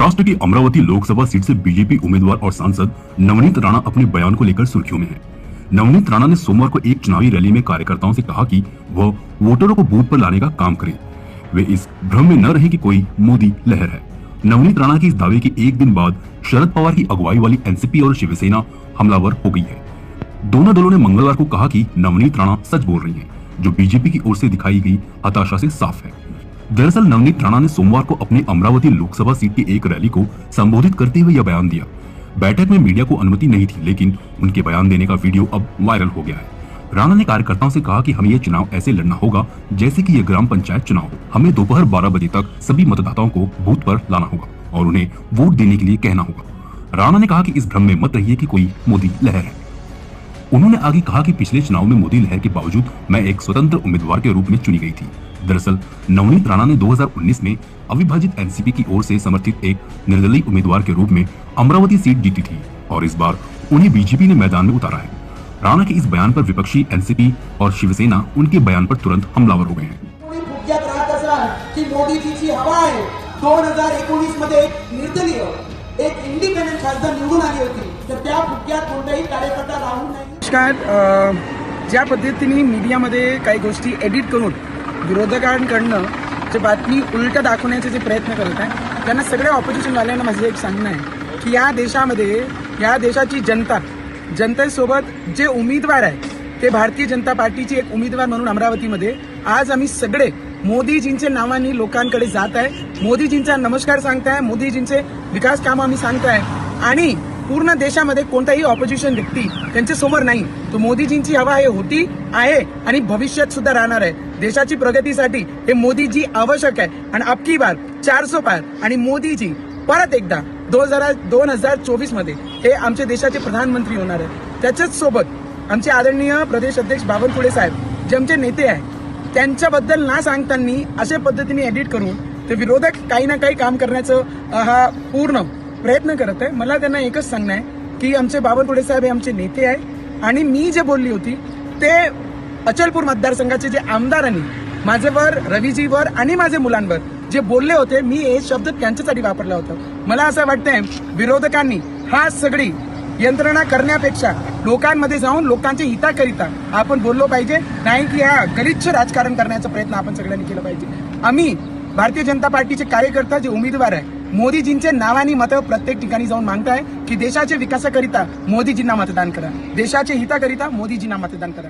महाराष्ट्र की अमरावती लोकसभा सीट से बीजेपी उम्मीदवार और सांसद नवनीत राणा अपने बयान को लेकर सुर्खियों में हैं। नवनीत राणा ने सोमवार को एक चुनावी रैली में कार्यकर्ताओं से कहा कि वह वोटरों को बूथ पर लाने का काम करें। वे इस भ्रम में न रहे कि कोई मोदी लहर है। नवनीत राणा के इस दावे के एक दिन बाद शरद पवार की अगुवाई वाली एनसीपी और शिवसेना हमलावर हो गई है। दोनों दलों ने मंगलवार को कहा कि नवनीत राणा सच बोल रही हैं, जो बीजेपी की ओर से दिखाई गई हताशा से साफ है। दरअसल नवनीत राणा ने सोमवार को अपनी अमरावती लोकसभा सीट की एक रैली को संबोधित करते हुए यह बयान दिया। बैठक में मीडिया को अनुमति नहीं थी, लेकिन उनके बयान देने का वीडियो अब वायरल हो गया है। राणा ने कार्यकर्ताओं से कहा कि हमें यह चुनाव ऐसे लड़ना होगा जैसे कि यह ग्राम पंचायत चुनाव हो। हमें दोपहर 12 बजे तक सभी मतदाताओं को बूथ पर लाना होगा और उन्हें वोट देने के लिए कहना होगा। राणा ने कहा कि इस भ्रम में मत रहिए कि कोई मोदी लहर है। उन्होंने आगे कहा कि पिछले चुनाव में मोदी लहर के बावजूद मैं एक स्वतंत्र उम्मीदवार के रूप में चुनी गई थी। दरअसल नवनीत राणा ने 2019 में अविभाजित एनसीपी की ओर से समर्थित एक निर्दलीय उम्मीदवार के रूप में अमरावती सीट जीती थी और इस बार उन्हें बीजेपी ने मैदान में उतारा है। राणा के इस बयान पर विपक्षी एनसीपी और शिवसेना उनके बयान पर तुरंत हमलावर हो गए हैं। की मोदीजीची हवा आहे। 2019 मध्ये एक निर्दलीय एक इंडिपेंडेंट खासदार निवडून आली होती, तर त्या फुग्यात कोणताही कार्यकर्ता राहू नये। नमस्कार. ज्या पद्धतीने मीडियामध्ये काही गोष्टी एडिट करून विरोधकांकडनं जे बातमी उलट दाखवण्याचे जे प्रयत्न करत आहे, त्यांना सगळ्या ऑपोजिशनवाल्यांना माझं एक सांगणं आहे की या देशामध्ये या देशाची जनतेसोबत जे उमेदवार आहे ते भारतीय जनता पार्टीची एक उमेदवार म्हणून अमरावतीमध्ये आज आम्ही सगळे मोदीजींच्या नावाने लोकांकडे जात आहे, मोदीजींचा नमस्कार सांगताय, मोदीजींचे विकास कामं आम्ही सांगताय आणि पूर्ण देशामध्ये कोणताही ऑपोजिशन व्यक्ती त्यांच्या समोर नाही. तो मोदीजींची हवा हे होती आहे आणि भविष्यात सुद्धा राहणार आहे. देशाची प्रगतीसाठी हे मोदीजी आवश्यक आहे आणि अबकी बार 400 पार आणि मोदीजी परत एकदा 2024 मध्ये हे आमच्या देशाचे प्रधानमंत्री होणार आहे. त्याच्याच सोबत आमचे आदरणीय प्रदेश अध्यक्ष बावनकुळे साहेब जे आमचे नेते आहेत त्यांच्याबद्दल ना सांगताना अशा पद्धतीने एडिट करून ते विरोधक काही ना काही काम करण्याचं हा पूर्ण प्रयत्न करत आहे. मला त्यांना एकच सांगणं आहे की आमचे बावनकुळे साहेब हे आमचे नेते आहे आणि मी जे बोलली होती ते अचलपूर मतदारसंघाचे जे आमदारांनी माझ्यावर, रवीजीवर आणि माझ्या मुलांवर जे बोलले होते, मी हे शब्द त्यांच्यासाठी वापरला होता. मला असं वाटतंय विरोधकांनी हा सगळी यंत्रणा करण्यापेक्षा लोकांमध्ये जाऊन लोकांच्या हिताकरिता आपण बोललो पाहिजे, नाही की हा गलिच्छ राजकारण करण्याचा प्रयत्न आपण सगळ्यांनी केला पाहिजे. आम्ही भारतीय जनता पार्टीचे कार्यकर्ता जे उमेदवार आहे मोदीजींच्या नावाने मतं प्रत्येक ठिकाणी जाऊन मागताय की देशाच्या विकासाकरिता मोदीजींना मतदान करा, देशाच्या हिताकरिता मोदीजींना मतदान करा.